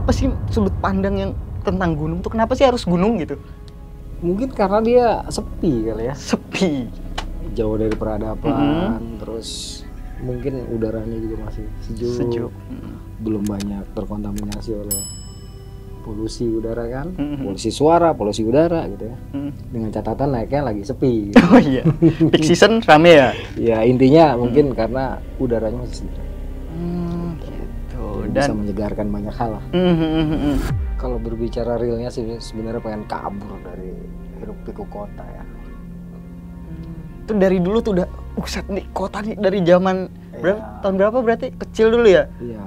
apa sih sudut pandang yang tentang gunung tuh, kenapa sih harus gunung gitu? Mungkin karena dia sepi kali ya. Sepi. Jauh dari peradaban, terus mungkin udaranya juga masih sejuk. Belum banyak terkontaminasi oleh polusi udara kan, polusi suara, polusi udara gitu ya. Dengan catatan naiknya lagi sepi. Gitu. Oh iya, peak season rame ya? Ya intinya mungkin karena udaranya masih sejuk. Gitu. Bisa menyegarkan banyak hal lah. Kalau berbicara realnya sih sebenarnya pengen kabur dari hiruk pikuk kota ya. Itu dari dulu tuh udah set nih kota nih dari zaman tahun berapa berarti? Kecil dulu ya? Iya.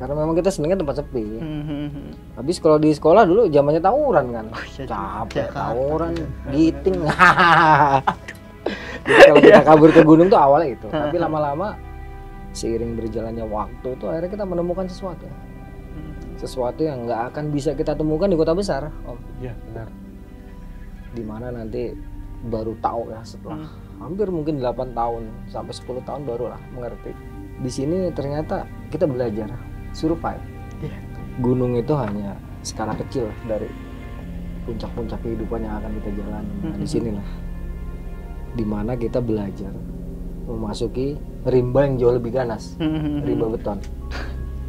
Karena memang kita senengnya tempat sepi. Habis kalau di sekolah dulu zamannya tawuran kan. Capek tawuran, giting. Jadi kalau kita kabur ke gunung tuh awalnya itu. Tapi lama-lama seiring berjalannya waktu tuh akhirnya kita menemukan sesuatu. Sesuatu yang nggak akan bisa kita temukan di kota besar. Iya, benar. Dimana nanti baru tahu ya setelah hampir mungkin 8 tahun sampai 10 tahun barulah mengerti. Di sini ternyata kita belajar survive. Gunung itu hanya skala kecil dari puncak-puncak kehidupan yang akan kita jalani. Nah, di sinilah dimana kita belajar memasuki rimba yang jauh lebih ganas, rimba beton.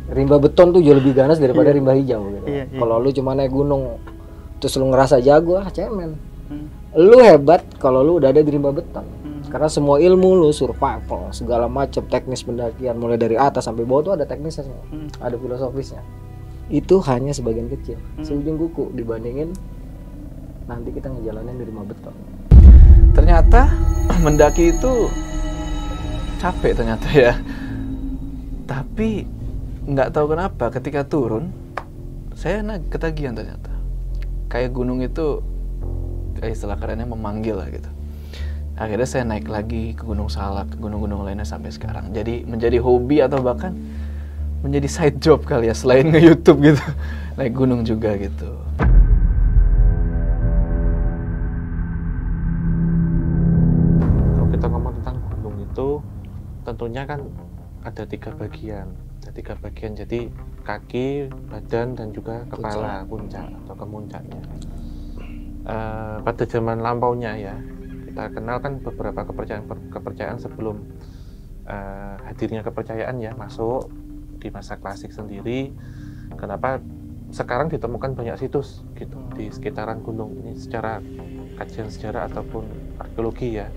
Rimba beton tuh jauh lebih ganas daripada rimba hijau gitu. Kalau lu cuma naik gunung terus lu ngerasa jago, cemen. Lu hebat kalau lu udah ada di rimba beton. Karena semua ilmu lu, survival, segala macam teknis pendakian mulai dari atas sampai bawah tuh ada teknisnya semua. Ada filosofisnya. Itu hanya sebagian kecil, seujung kuku dibandingin nanti kita ngejalanin di rimba beton. Ternyata mendaki itu capek ternyata ya. Tapi nggak tahu kenapa ketika turun saya ketagihan ternyata. Kayak gunung itu kayak istilah kerennya memanggil lah gitu. Akhirnya saya naik lagi ke Gunung Salak, ke gunung-gunung lainnya sampai sekarang. Jadi menjadi hobi atau bahkan menjadi side job kali ya selain nge-YouTube gitu. Naik gunung juga gitu. Kalau kita ngomong tentang gunung itu tentunya kan ada 3 bagian. Ada 3 bagian, jadi kaki, badan, dan juga kepala, puncak atau kemuncaknya. Pada zaman lampaunya ya, kita kenal kan beberapa kepercayaan sebelum hadirnya kepercayaan ya masuk di masa klasik sendiri. Kenapa sekarang ditemukan banyak situs gitu di sekitaran gunung ini secara kajian sejarah ataupun arkeologi ya.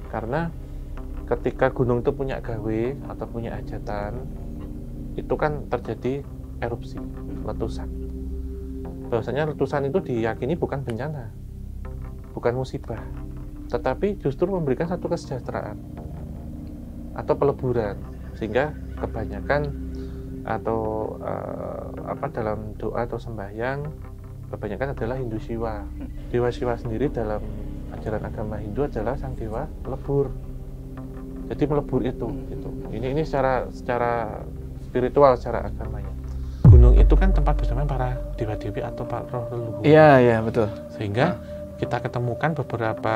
Karena ketika gunung itu punya gawe atau punya hajatan, itu kan terjadi erupsi, letusan. Bahwasanya letusan itu diyakini bukan bencana, bukan musibah, tetapi justru memberikan satu kesejahteraan atau peleburan, sehingga kebanyakan atau dalam doa atau sembahyang kebanyakan adalah Hindu Siwa. Dewa Siwa sendiri dalam ajaran agama Hindu adalah sang dewa pelebur. Jadi melebur itu gitu. Ini secara spiritual, secara agamanya. Gunung itu kan tempat bersama para dewa-dewi atau para roh leluhur. Iya, betul. Sehingga kita ketemukan beberapa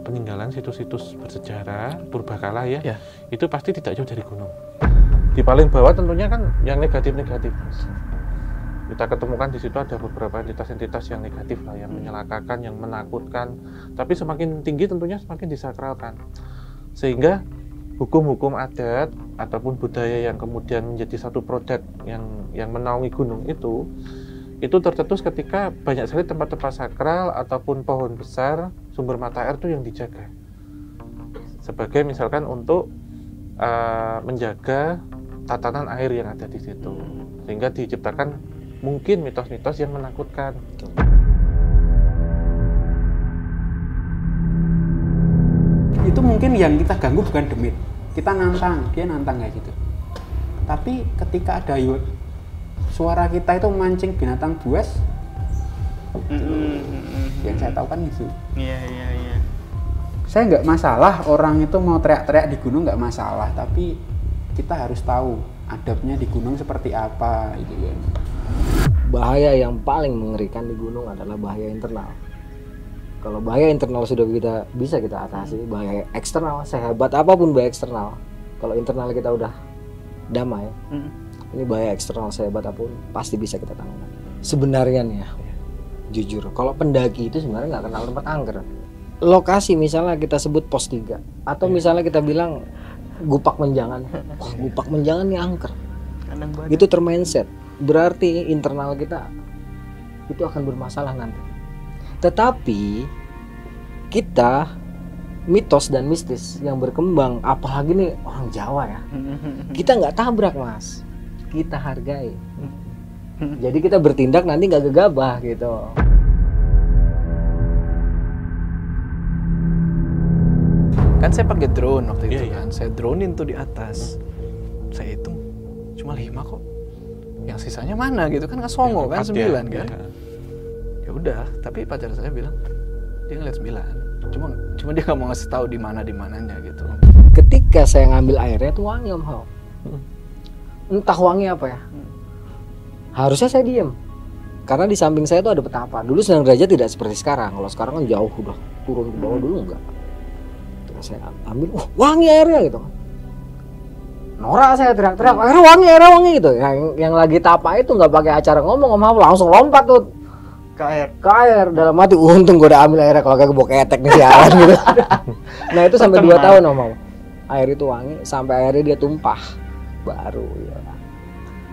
peninggalan situs-situs bersejarah purbakala ya, itu pasti tidak jauh dari gunung. Di paling bawah tentunya kan yang negatif-negatif. Kita ketemukan di situ ada beberapa entitas-entitas yang negatif lah, yang menyelakakan, yang menakutkan. Tapi semakin tinggi tentunya semakin disakralkan. Sehingga hukum-hukum adat ataupun budaya yang kemudian menjadi satu produk yang menaungi gunung itu tercetus ketika banyak sekali tempat-tempat sakral ataupun pohon besar, sumber mata air itu yang dijaga. Sebagai misalkan untuk menjaga tatanan air yang ada di situ. Sehingga diciptakan mungkin mitos-mitos yang menakutkan. Itu mungkin yang kita ganggu bukan demit, kita nantang, dia nantang kayak gitu. Tapi ketika ada suara kita itu memancing binatang buas, yang saya tahu kan itu. Iya. Saya nggak masalah orang itu mau teriak-teriak di gunung, nggak masalah, tapi kita harus tahu adabnya di gunung seperti apa gitu kan. Bahaya yang paling mengerikan di gunung adalah bahaya internal. Kalau bahaya internal sudah bisa kita atasi, bahaya eksternal sehebat apapun bahaya eksternal, kalau internal kita udah damai, ini bahaya eksternal sehebat apapun pasti bisa kita tangani. Sebenarnya nih ya, jujur, kalau pendaki itu sebenarnya nggak kenal tempat angker. Lokasi misalnya kita sebut pos 3 atau misalnya kita bilang Gupak Menjangan, wah Gupak Menjangan nih angker, itu termindset, berarti internal kita itu akan bermasalah nanti. Tetapi kita mitos dan mistis yang berkembang, apalagi nih orang Jawa ya, kita nggak tabrak mas, kita hargai. Jadi kita bertindak nanti nggak gegabah gitu. Kan saya pakai drone waktu itu Iya. kan, saya dronein tuh di atas, saya hitung cuma 5 kok, yang sisanya mana gitu kan, nggak songo kan 9 kan. Ya udah, tapi pacar saya bilang dia ngeliat 9, cuma dia nggak mau ngasih tahu di mananya gitu. Ketika saya ngambil airnya tuh wangi Om Hao, entah wangi apa ya, harusnya saya diem karena di samping saya tuh ada petapa. Dulu 9 derajat tidak seperti sekarang, kalau sekarang kan jauh udah turun ke bawah, dulu enggak. Saya ambil, wah wangi airnya gitu. Norak saya teriak-teriak, airnya wangi gitu. Yang lagi tapa itu nggak pakai acara ngomong, Om Hao langsung lompat tuh ke air dalam hati, untung gue udah ambil airnya, kalau kagak gue ketek nih sialan gitu. Nah itu sampai 2 tahun Om Hao. Air itu wangi sampai airnya dia tumpah baru ya.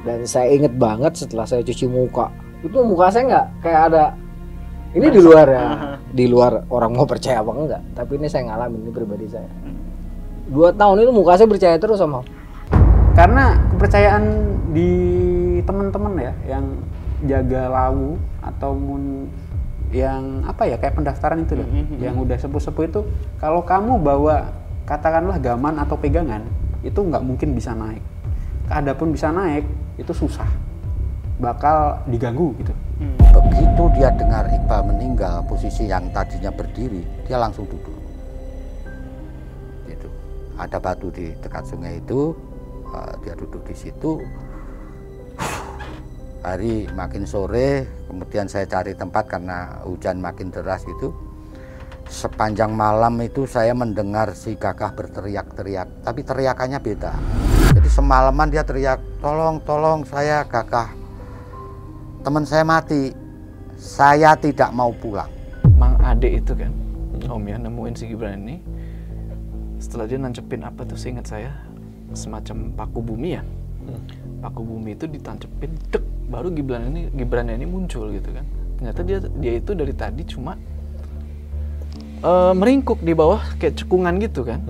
Dan saya inget banget setelah saya cuci muka, itu muka saya nggak kayak ada. Ini di luar ya, di luar orang mau percaya apa enggak, tapi ini saya ngalamin, ini pribadi saya. 2 tahun itu muka saya percaya terus sama. Karena kepercayaan di teman-teman ya yang jaga lawu ataupun yang apa ya kayak pendaftaran itu loh, yang udah sepuh-sepuh itu, kalau kamu bawa katakanlah gaman atau pegangan itu nggak mungkin bisa naik. Adapun bisa naik itu susah, bakal diganggu gitu. Begitu dia dengar Iqbal meninggal, posisi yang tadinya berdiri, dia langsung duduk. Gitu. Ada batu di dekat sungai itu, dia duduk di situ. Hari makin sore, kemudian saya cari tempat karena hujan makin deras gitu. Sepanjang malam itu saya mendengar si Gagah berteriak-teriak, tapi teriakannya beda. Jadi semalaman dia teriak, tolong, tolong saya Gagah. Teman saya mati, saya tidak mau pulang. Mang Ade itu kan, Om ya, nemuin si Gibran ini. Setelah dia nancepin apa tuh, seingat saya semacam paku bumi ya. Paku bumi itu ditancepin, dek, baru Gibrannya ini muncul gitu kan. Ternyata dia itu dari tadi cuma meringkuk di bawah kayak cekungan gitu kan.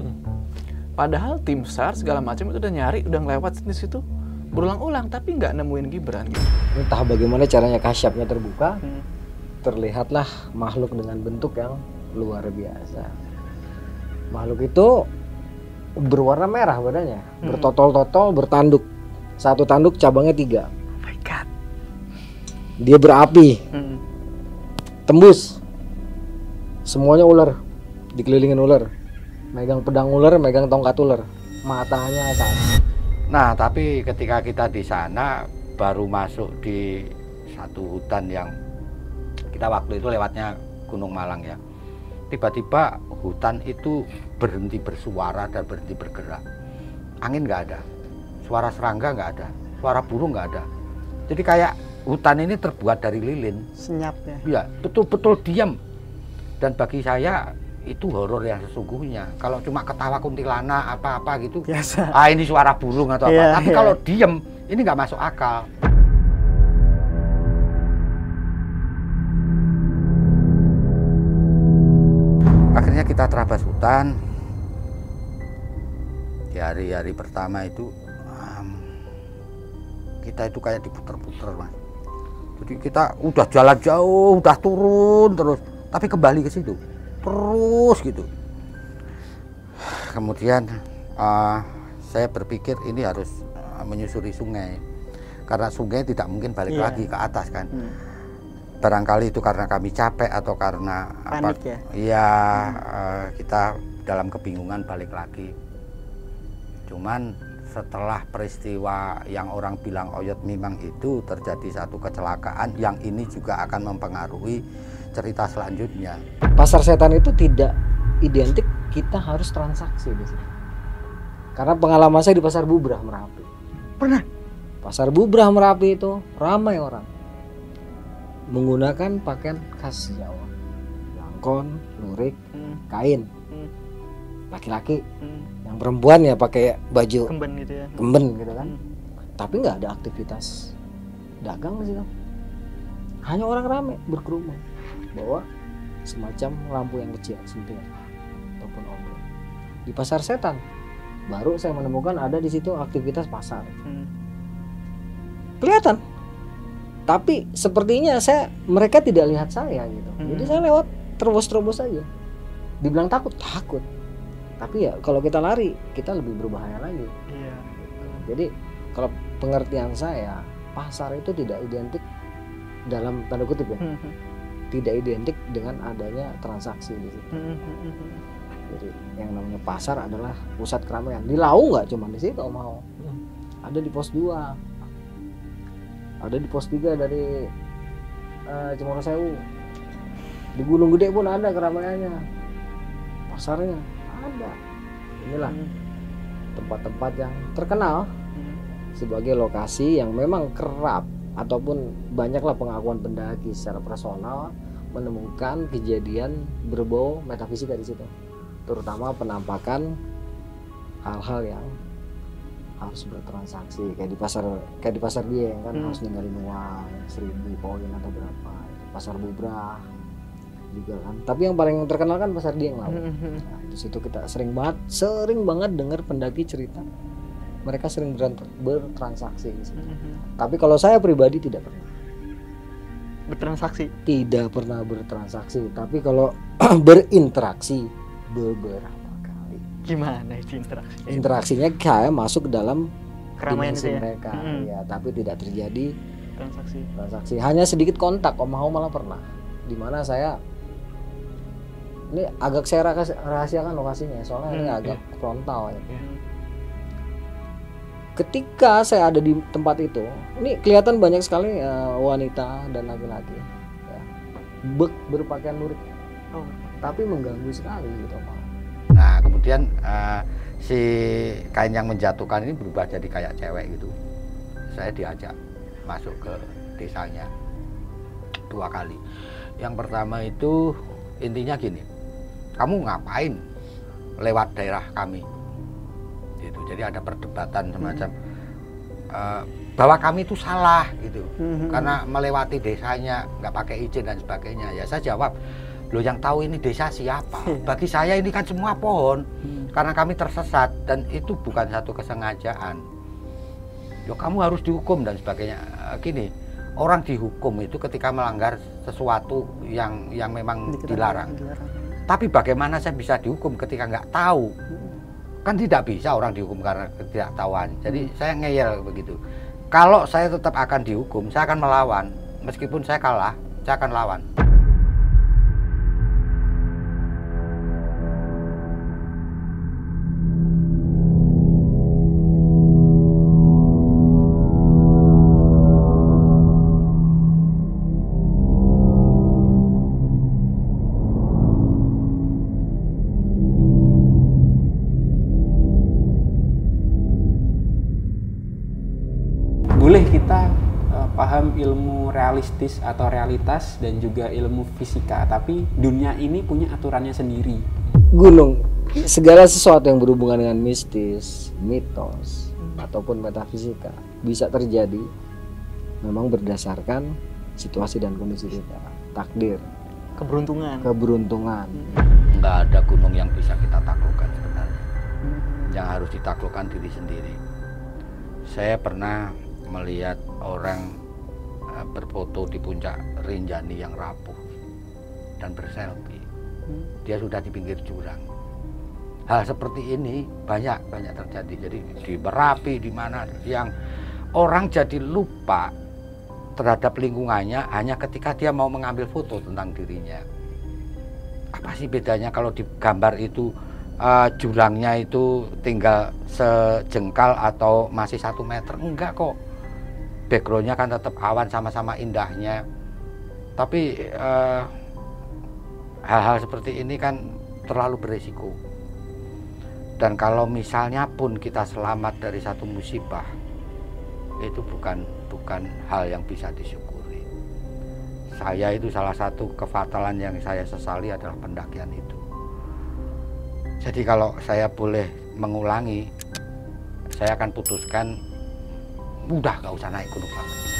Padahal tim SAR segala macam itu udah nyari, udah ngelewat di situ berulang-ulang, tapi nggak nemuin Gibran gitu. Entah bagaimana caranya kasyafnya terbuka, terlihatlah makhluk dengan bentuk yang luar biasa. Makhluk itu berwarna merah badannya, bertotol-totol, bertanduk. Satu tanduk cabangnya 3. Oh my god. Dia berapi, tembus. Semuanya ular, dikelilingin ular. Megang pedang ular, megang tongkat ular. Matanya sama. Nah, tapi ketika kita di sana baru masuk di satu hutan yang kita waktu itu lewatnya Gunung Malang ya. Tiba-tiba hutan itu berhenti bersuara dan berhenti bergerak. Angin nggak ada, suara serangga nggak ada, suara burung nggak ada. Jadi kayak hutan ini terbuat dari lilin. Senyap ya. Ya, betul-betul diam. Dan bagi saya itu horor yang sesungguhnya. Kalau cuma ketawa kuntilanak apa-apa gitu, Biasa. ini suara burung atau apa. Iya, Tapi iya. kalau diem, ini nggak masuk akal. Akhirnya kita terabas hutan. Di hari-hari pertama itu kita itu kayak diputer-puter mas. Jadi kita udah jalan jauh, udah turun terus, tapi kembali ke situ terus gitu. Kemudian saya berpikir ini harus menyusuri sungai, karena sungai tidak mungkin balik lagi ke atas kan. Barangkali itu karena kami capek atau karena Panik ya? Iya, kita dalam kebingungan balik lagi. Cuman setelah peristiwa yang orang bilang oyot mimang itu terjadi satu kecelakaan yang ini juga akan mempengaruhi cerita selanjutnya. Pasar setan itu tidak identik kita harus transaksi di sini. Karena pengalaman saya di Pasar Bubrah Merapi. Pernah? Pasar Bubrah Merapi itu ramai orang menggunakan pakaian khas Jawa, langkon, lurik, kain. Laki-laki, yang perempuan ya pakai baju Kemben gitu ya. kemben gitu kan. Tapi nggak ada aktivitas dagang di situ. Hanya orang ramai berkerumun bawa semacam lampu yang kecil, sentir ataupun obor. Di Pasar Setan baru saya menemukan ada di situ aktivitas pasar. Kelihatan. Tapi sepertinya mereka tidak lihat saya gitu. Jadi saya lewat terobos-terobos aja. Dibilang takut, takut. Tapi ya kalau kita lari, kita lebih berbahaya lagi. Iya. Jadi kalau pengertian saya, pasar itu tidak identik dalam tanda kutip ya. Tidak identik dengan adanya transaksi di situ. Jadi yang namanya pasar adalah pusat keramaian. Di Lau nggak cuma di situ mau. Ada di pos 2. Ada di pos 3 dari Cemoro Sewu. Di Gunung Gede pun ada keramaiannya. Pasarnya ada. Inilah tempat-tempat yang terkenal sebagai lokasi yang memang kerap ataupun banyaklah pengakuan pendaki secara personal menemukan kejadian berbau metafisika di situ. Terutama penampakan hal-hal yang harus bertransaksi kayak di pasar Dieng kan harus ninggalin uang 1000 koin atau berapa. Pasar Bubrah juga kan. Tapi yang paling terkenal kan Pasar Dieng lah. Nah, di situ kita sering banget dengar pendaki cerita mereka sering bertransaksi di situ. Tapi kalau saya pribadi tidak pernah Bertransaksi. tidak pernah bertransaksi. Tapi kalau berinteraksi beberapa kali. Gimana itu interaksi? Interaksinya saya masuk ke dalam Keramaian dimensi itu ya. mereka, ya, tapi tidak terjadi Transaksi. hanya sedikit kontak. Om Hao malah pernah, di mana saya ini agak saya rahasiakan lokasinya, soalnya ini agak frontal ya. Ketika saya ada di tempat itu, ini kelihatan banyak sekali wanita dan laki-laki, ya, berpakaian lurik, tapi mengganggu sekali gitu, Om Hao. Nah kemudian si kain yang menjatuhkan ini berubah jadi kayak cewek gitu. Saya diajak masuk ke desanya 2 kali. Yang pertama itu intinya gini, kamu ngapain lewat daerah kami gitu. Jadi ada perdebatan semacam bahwa kami itu salah gitu, karena melewati desanya nggak pakai izin dan sebagainya. Ya saya jawab, loh yang tahu ini desa siapa? Bagi saya ini kan semua pohon, karena kami tersesat dan itu bukan satu kesengajaan. Loh kamu harus dihukum dan sebagainya. Gini, orang dihukum itu ketika melanggar sesuatu yang memang dilarang. Tapi bagaimana saya bisa dihukum ketika nggak tahu? Kan tidak bisa orang dihukum karena ketidaktahuan. Jadi saya ngeyel begitu. Kalau saya tetap akan dihukum, saya akan melawan. Meskipun saya kalah, saya akan lawan. Boleh kita paham ilmu realistis atau realitas dan juga ilmu fisika, tapi dunia ini punya aturannya sendiri. Gunung, segala sesuatu yang berhubungan dengan mistis, mitos, ataupun metafisika bisa terjadi memang berdasarkan situasi dan kondisi kita, takdir, keberuntungan. Nggak ada gunung yang bisa kita taklukkan sebenarnya. Yang harus ditaklukkan diri sendiri. Saya pernah melihat orang berfoto di puncak Rinjani yang rapuh dan berselfie. Dia sudah di pinggir jurang. Hal seperti ini banyak terjadi. Jadi di Merapi, di mana yang orang jadi lupa terhadap lingkungannya hanya ketika dia mau mengambil foto tentang dirinya. Apa sih bedanya kalau di gambar itu jurangnya itu tinggal sejengkal atau masih 1 meter? Enggak kok. Backgroundnya kan tetap awan, sama-sama indahnya. Tapi hal-hal seperti ini kan terlalu beresiko. Dan kalau misalnya pun kita selamat dari satu musibah, itu bukan hal yang bisa disyukuri. Saya itu salah satu kefatalan yang saya sesali adalah pendakian itu. Jadi kalau saya boleh mengulangi, saya akan putuskan udah gak usah naik gunung banget.